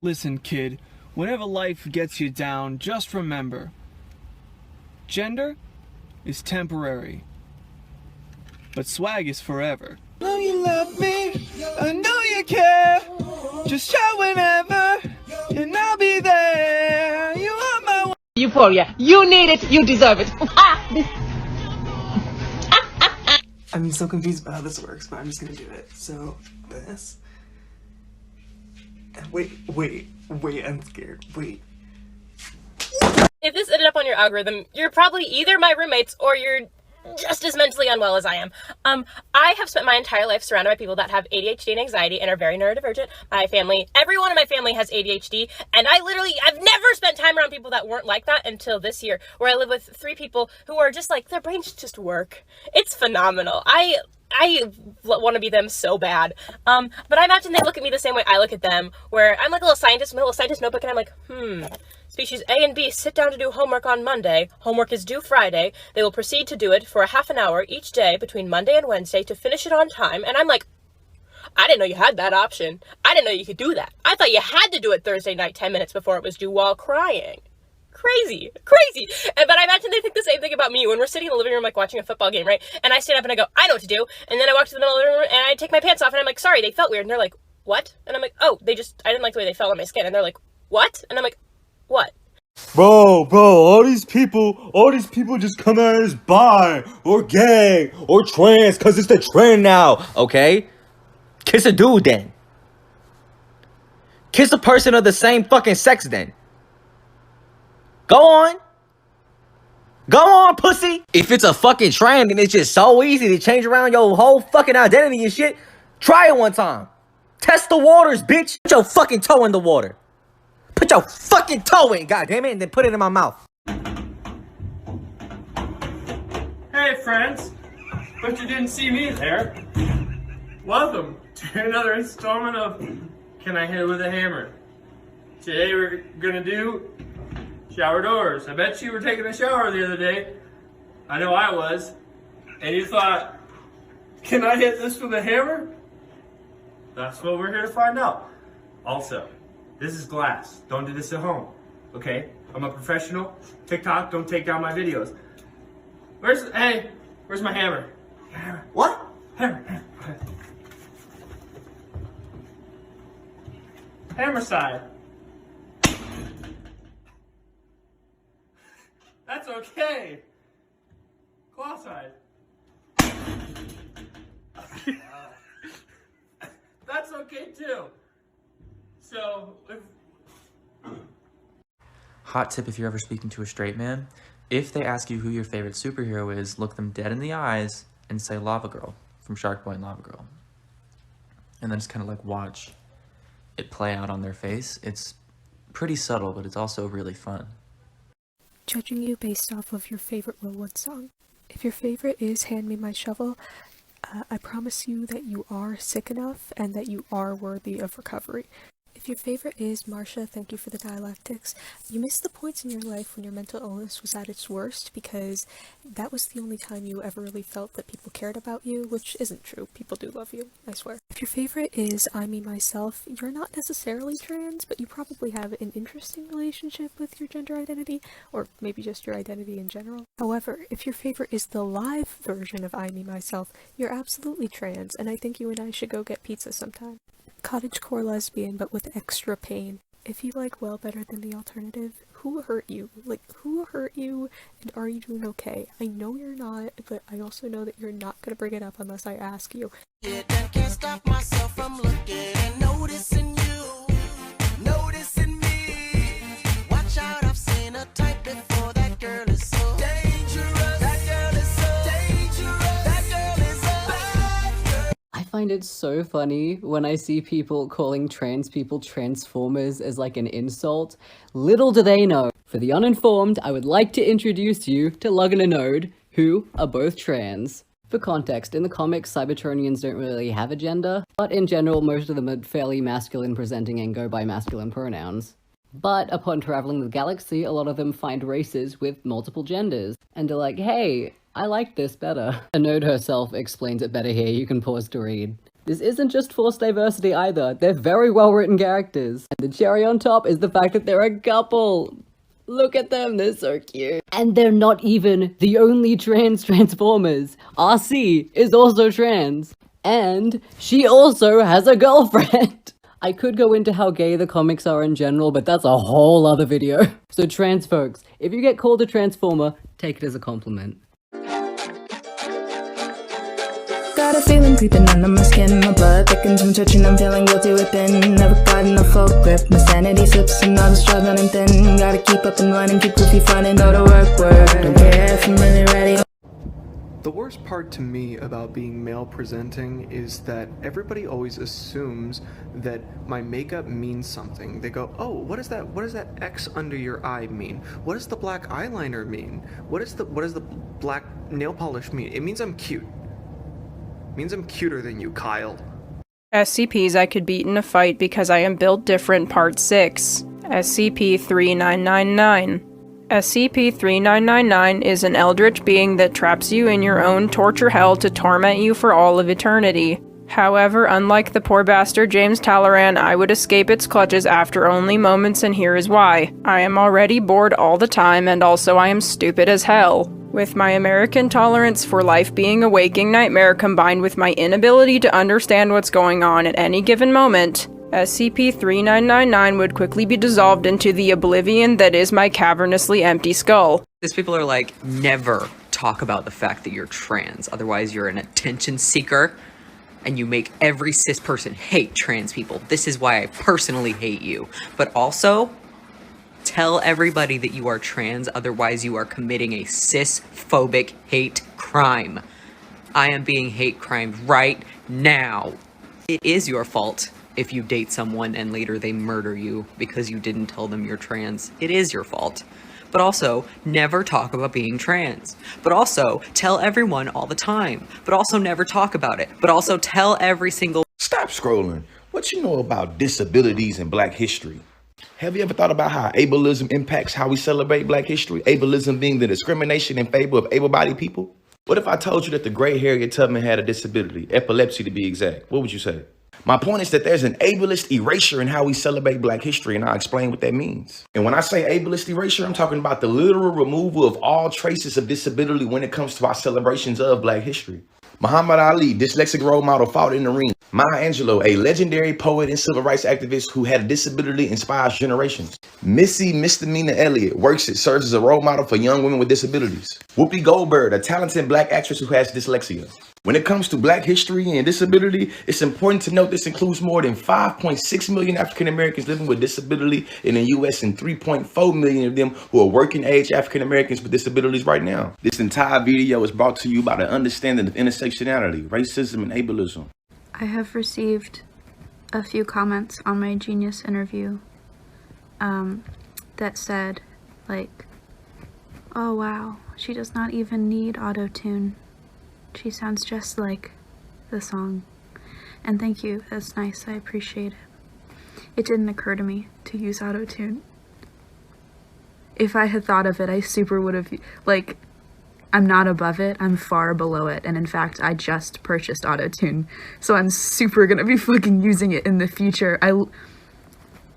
Listen, kid, whenever life gets you down, just remember gender is temporary, but swag is forever. I know you love me, I know you care. Just shout whenever, and I'll be there. You are my Euphoria. You need it. You deserve it. I'm so confused about how this works, but I'm just gonna do it. So, this. Wait, I'm scared. Wait. If this ended up on your algorithm, you're probably either my roommates or you're just as mentally unwell as I am. I have spent my entire life surrounded by people that have ADHD and anxiety and are very neurodivergent. My family, everyone in my family has ADHD, and I've never spent time around people that weren't like that until this year, where I live with 3 people who are just like, their brains just work. It's phenomenal. I want to be them so bad. But I imagine they look at me the same way I look at them, where I'm like a little scientist, my little scientist notebook, and I'm like, species A and B sit down to do homework on Monday. Homework is due Friday. They will proceed to do it for a half an hour each day between Monday and Wednesday to finish it on time. And I'm like, I didn't know you had that option. I didn't know you could do that. I thought you had to do it Thursday night 10 minutes before it was due while crying. Crazy. But I imagine they think the same thing about me when we're sitting in the living room like watching a football game, right? And I stand up and I go, I know what to do. And then I walk to the middle of the living room and I take my pants off and I'm like, sorry, they felt weird. And they're like, what? And I'm like, oh, I didn't like the way they felt on my skin. And they're like, what? And I'm like, what? Bro, all these people just come out as bi, or gay, or trans, cause it's the trend now, okay? Kiss a dude then. Kiss a person of the same fucking sex then. Go on, pussy. If it's a fucking trend and it's just so easy to change around your whole fucking identity and shit, try it one time. Test the waters, bitch. Put your fucking toe in the water. Put your fucking toe in, goddammit, and then put it in my mouth. Hey friends, but you didn't see me there. Welcome to another installment of Can I Hit It With a Hammer? Today we're gonna do shower doors. I bet you were taking a shower the other day. I know I was. And you thought, can I hit this with a hammer? That's what we're here to find out. Also, this is glass. Don't do this at home. Okay? I'm a professional. TikTok, don't take down my videos. Where's my hammer? Hammer. What? Hammer. Hammer side. That's okay. Claw side. That's okay too. So, Hot tip if you're ever speaking to a straight man, if they ask you who your favorite superhero is, look them dead in the eyes and say Lava Girl from Shark Boy and Lava Girl. And then just kind of like watch it play out on their face. It's pretty subtle, but it's also really fun. Judging you based off of your favorite Will Wood song. If your favorite is Hand Me My Shovel, I promise you that you are sick enough and that you are worthy of recovery. If your favorite is Marsha, Thank You for the Dialectics, you missed the points in your life when your mental illness was at its worst because that was the only time you ever really felt that people cared about you, which isn't true. People do love you, I swear. If your favorite is I Me Myself, you're not necessarily trans, but you probably have an interesting relationship with your gender identity, or maybe just your identity in general. However, if your favorite is the live version of I Me Myself, you're absolutely trans, and I think you and I should go get pizza sometime. Cottagecore lesbian, but with extra pain. If you like Well better than the alternative, who hurt you? Like, who hurt you, and are you doing okay? I know you're not, but I also know that you're not gonna bring it up unless I ask you. I can't stop myself from looking and noticing you, noticing me. Watch out, I've seen a type before. That girl is so dangerous. That girl is so dangerous. That girl is a bad girl. I find it so funny when I see people calling trans people transformers as like an insult. Little do they know. For the uninformed, I would like to introduce you to Luggan and Ode, who are both trans. For context, in the comics, Cybertronians don't really have a gender, but in general, most of them are fairly masculine presenting and go by masculine pronouns. But upon traveling the galaxy, a lot of them find races with multiple genders, and are like, hey, I like this better. Anode herself explains it better here, you can pause to read. This isn't just forced diversity either, they're very well written characters. And the cherry on top is the fact that they're a couple. Look at them, they're so cute. And they're not even the only trans Transformers. RC is also trans. And she also has a girlfriend. I could go into how gay the comics are in general, but that's a whole other video. So trans folks, if you get called a Transformer, take it as a compliment. Got a feeling creeping under my skin. My blood thickens, I'm touching, I'm feeling guilty within. Never gotten a full grip, my sanity slips and all the straws running thin. Gotta keep up and running, keep goofy fronting, go to work. Don't care if I'm really ready. The worst part to me about being male presenting is that everybody always assumes that my makeup means something. They go, oh, what does that X under your eye mean? What does the black eyeliner mean? What does the black nail polish mean? It means I'm cute. It means I'm cuter than you, Kyle. SCPs I could beat in a fight because I am built different, part 6. SCP-3999. SCP-3999 is an eldritch being that traps you in your own torture hell to torment you for all of eternity. However, unlike the poor bastard James Talleyrand, I would escape its clutches after only moments, and here is why. I am already bored all the time, and also I am stupid as hell. With my American tolerance for life being a waking nightmare combined with my inability to understand what's going on at any given moment, SCP-3999 would quickly be dissolved into the oblivion that is my cavernously empty skull. These people are like, never talk about the fact that you're trans, otherwise you're an attention seeker, and you make every cis person hate trans people. This is why I personally hate you. But also, tell everybody that you are trans, otherwise you are committing a cis-phobic hate crime. I am being hate crimed right now. It is your fault if you date someone and later they murder you because you didn't tell them you're trans. It is your fault. But also, never talk about being trans. But also, tell everyone all the time. But also, never talk about it. But also, tell every single— Stop scrolling. What you know about disabilities and Black history? Have you ever thought about how ableism impacts how we celebrate Black history? Ableism being the discrimination in favor of able-bodied people? What if I told you that the great Harriet Tubman had a disability, epilepsy to be exact? What would you say? My point is that there's an ableist erasure in how we celebrate Black history, and I'll explain what that means. And when I say ableist erasure, I'm talking about the literal removal of all traces of disability when it comes to our celebrations of Black history. Muhammad Ali, dyslexic role model, fought in the ring. Maya Angelou, a legendary poet and civil rights activist who had a disability, inspires generations. Missy Misdemeanor Elliott serves as a role model for young women with disabilities. Whoopi Goldberg, a talented Black actress who has dyslexia. When it comes to Black history and disability, it's important to note this includes more than 5.6 million African Americans living with disability in the U.S. and 3.4 million of them who are working age African Americans with disabilities right now. This entire video is brought to you by the understanding of intersectionality, racism, and ableism. I have received a few comments on my Genius interview that said, like, oh wow, she does not even need auto-tune. She sounds just like the song. And thank you, that's nice, I appreciate it. It didn't occur to me to use auto-tune. If I had thought of it, I super would have, like, I'm not above it, I'm far below it, and in fact, I just purchased auto-tune, so I'm super gonna be fucking using it in the future.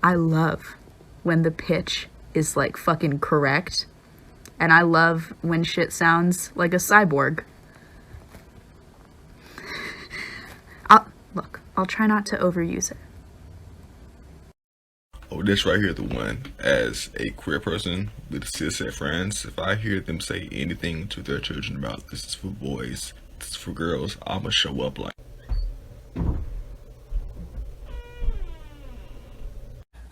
I love when the pitch is, like, fucking correct, and I love when shit sounds like a cyborg. I'll try not to overuse it. Oh, this right here, the one. As a queer person with cishet friends, if I hear them say anything to their children about this is for boys, this is for girls, I'ma show up like.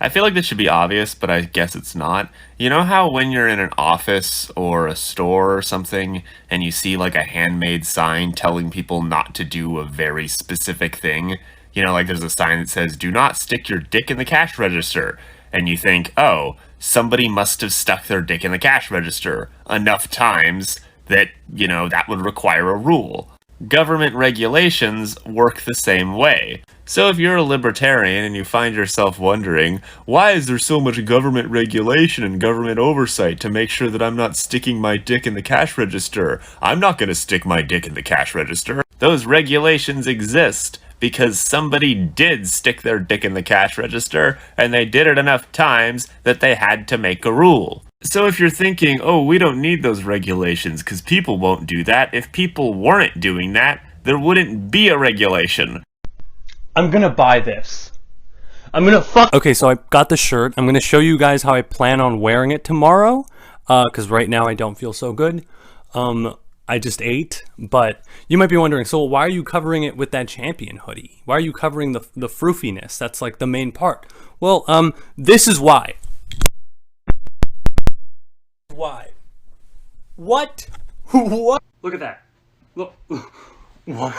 I feel like this should be obvious, but I guess it's not. You know how when you're in an office or a store or something and you see like a handmade sign telling people not to do a very specific thing? You know, like there's a sign that says, do not stick your dick in the cash register. And you think, oh, somebody must have stuck their dick in the cash register enough times that, you know, that would require a rule. Government regulations work the same way. So if you're a libertarian and you find yourself wondering, why is there so much government regulation and government oversight to make sure that I'm not sticking my dick in the cash register? I'm not going to stick my dick in the cash register. Those regulations exist because somebody did stick their dick in the cash register, and they did it enough times that they had to make a rule. So if you're thinking, oh, we don't need those regulations because people won't do that, if people weren't doing that, there wouldn't be a regulation. I'm gonna buy this. I'm gonna fuck. Okay, so I got the shirt. I'm gonna show you guys how I plan on wearing it tomorrow, because right now I don't feel so good. I just ate, but you might be wondering, so why are you covering it with that Champion hoodie? Why are you covering the froofiness? That's like the main part. Well, this is why. Why? What? What? Look at that. Look. What?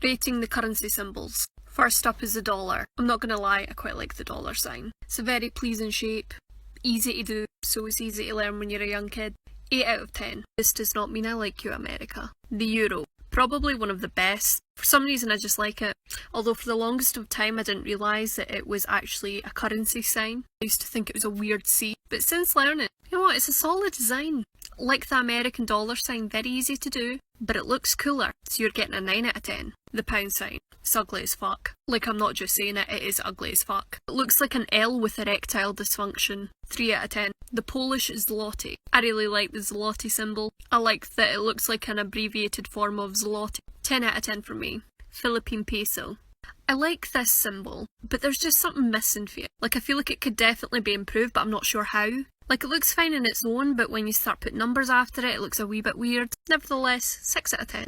Rating the currency symbols. First up is the dollar. I'm not gonna lie, I quite like the dollar sign. It's a very pleasing shape, easy to do, so it's easy to learn when you're a young kid. 8 out of 10. This does not mean I like you, America. The euro. Probably one of the best. For some reason I just like it. Although for the longest of time I didn't realise that it was actually a currency sign. I used to think it was a weird C. But since learning, you know what, it's a solid design. Like the American dollar sign, very easy to do, but it looks cooler, so you're getting a 9 out of 10. The pound sign. It's ugly as fuck. Like, I'm not just saying it, it is ugly as fuck. It looks like an L with erectile dysfunction. 3 out of 10. The Polish zloty. I really like the zloty symbol. I like that it looks like an abbreviated form of zloty. 10 out of 10 for me. Philippine peso. I like this symbol, but there's just something missing for it. Like, I feel like it could definitely be improved, but I'm not sure how. Like, it looks fine on its own, but when you start putting numbers after it, it looks a wee bit weird. Nevertheless, 6 out of 10.